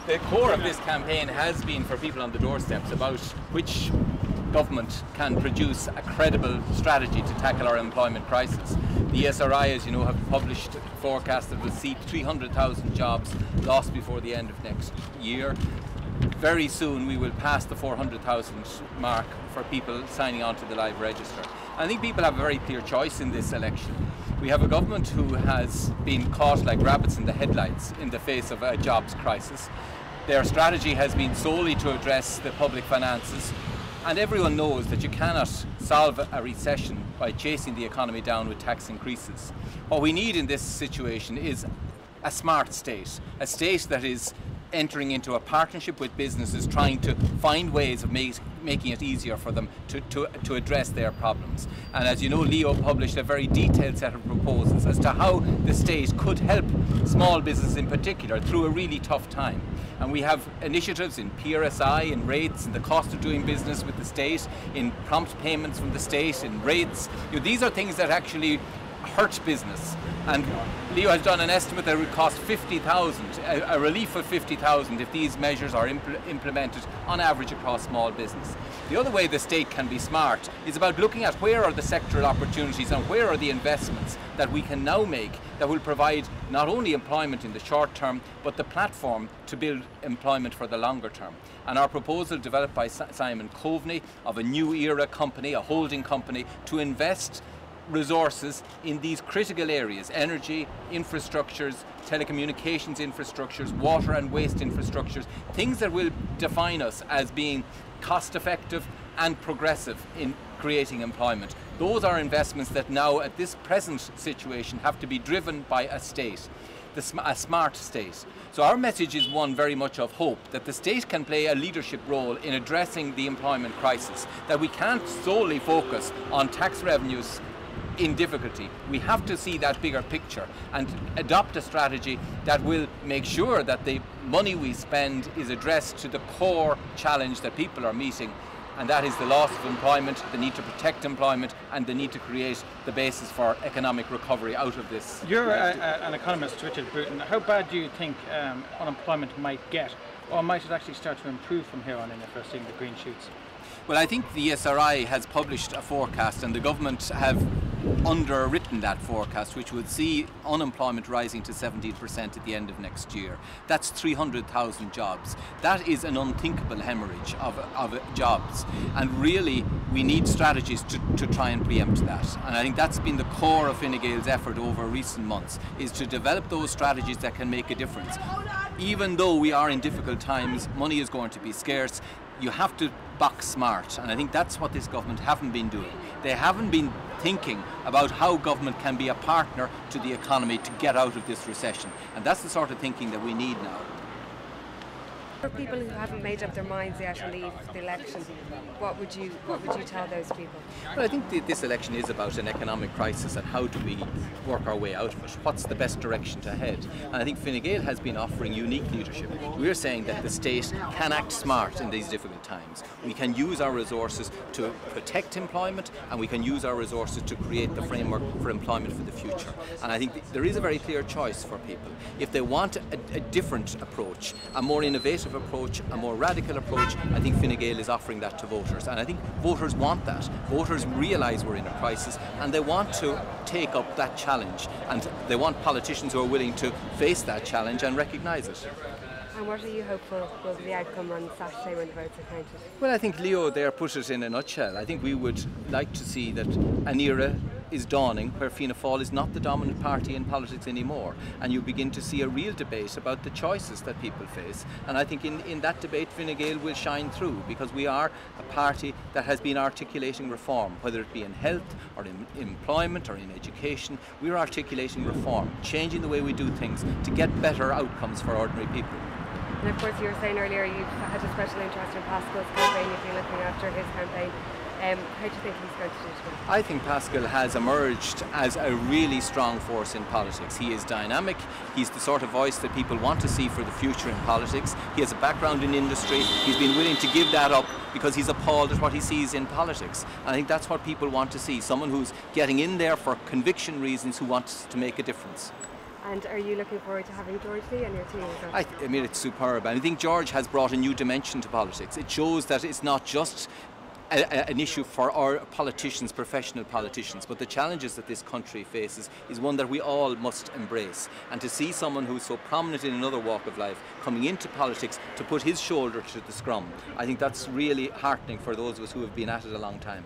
The core of this campaign has been for people on the doorsteps about which government can produce a credible strategy to tackle our employment crisis. The SRI, as you know, have published a forecast that will see 300,000 jobs lost before the end of next year. Very soon we will pass the 400,000 mark for people signing on to the live register. I think people have a very clear choice in this election. We have a government who has been caught like rabbits in the headlights in the face of a jobs crisis. Their strategy has been solely to address the public finances, and everyone knows that you cannot solve a recession by chasing the economy down with tax increases. What we need in this situation is a smart state, a state that is entering into a partnership with businesses, trying to find ways of making it easier for them to address their problems. And as you know, Leo published a very detailed set of proposals as to how the state could help small business in particular through a really tough time. And we have initiatives in PRSI, in rates, in the cost of doing business with the state, in prompt payments from the state, in rates. These are things that actually hurt business. And Leo has done an estimate that it would cost 50,000, a relief of 50,000 if these measures are implemented on average across small business. The other way the state can be smart is about looking at where are the sectoral opportunities and where are the investments that we can now make that will provide not only employment in the short term, but the platform to build employment for the longer term. And our proposal, developed by Simon Coveney, of a new era company, a holding company, to invest resources in these critical areas: energy, infrastructures, telecommunications infrastructures, water and waste infrastructures, things that will define us as being cost effective and progressive in creating employment. Those are investments that now, at this present situation, have to be driven by a state, a smart state. So our message is one very much of hope, that the state can play a leadership role in addressing the employment crisis, that we can't solely focus on tax revenues in difficulty. We have to see that bigger picture and adopt a strategy that will make sure that the money we spend is addressed to the core challenge that people are meeting, and that is the loss of employment, the need to protect employment, and the need to create the basis for economic recovery out of this. You're an economist, Richard Bruton. How bad do you think unemployment might get, or might it actually start to improve from here on in if we're seeing the green shoots? Well, I think the SRI has published a forecast, and the government have underwritten that forecast, which would see unemployment rising to 17% at the end of next year. That's 300,000 jobs. That is an unthinkable hemorrhage of jobs, and really we need strategies to try and preempt that. And I think that's been the core of Fine Gael's effort over recent months, is to develop those strategies that can make a difference. Even though we are in difficult times, money is going to be scarce, you have to box smart, and I think that's what this government haven't been doing. They haven't been thinking about how government can be a partner to the economy to get out of this recession, and that's the sort of thinking that we need now. For people who haven't made up their minds yet on the eve of the election, what would you tell those people? Well, I think this election is about an economic crisis and how do we work our way out of it. What's the best direction to head? And I think Fine Gael has been offering unique leadership. We're saying that the state can act smart in these difficult times. We can use our resources to protect employment, and we can use our resources to create the framework for employment for the future. And I think there is a very clear choice for people. If they want a different approach, a more innovative approach, a more radical approach, I think Fine Gael is offering that to voters, and I think voters want that. Voters realise we're in a crisis, and they want to take up that challenge, and they want politicians who are willing to face that challenge and recognise it. And what are you hopeful will be the outcome on Saturday when the votes are counted? Well, I think Leo there put it in a nutshell. I think we would like to see that an era is dawning where Fianna Fáil is not the dominant party in politics anymore, and you begin to see a real debate about the choices that people face. And I think in that debate Fine Gael will shine through, because we are a party that has been articulating reform, whether it be in health or in employment or in education. We're articulating reform, changing the way we do things to get better outcomes for ordinary people. And of course, you were saying earlier you've had a special interest in Pascal's campaign. You've been looking after his campaign. How do you think he's going to do today? I think Pascal has emerged as a really strong force in politics. He is dynamic. He's the sort of voice that people want to see for the future in politics. He has a background in industry. He's been willing to give that up because he's appalled at what he sees in politics. And I think that's what people want to see. Someone who's getting in there for conviction reasons, who wants to make a difference. And are you looking forward to having George Lee on your team? I mean, it's superb. And I think George has brought a new dimension to politics. It shows that it's not just an issue for our politicians, professional politicians, but the challenges that this country faces is one that we all must embrace. And to see someone who's so prominent in another walk of life coming into politics to put his shoulder to the scrum, I think that's really heartening for those of us who have been at it a long time.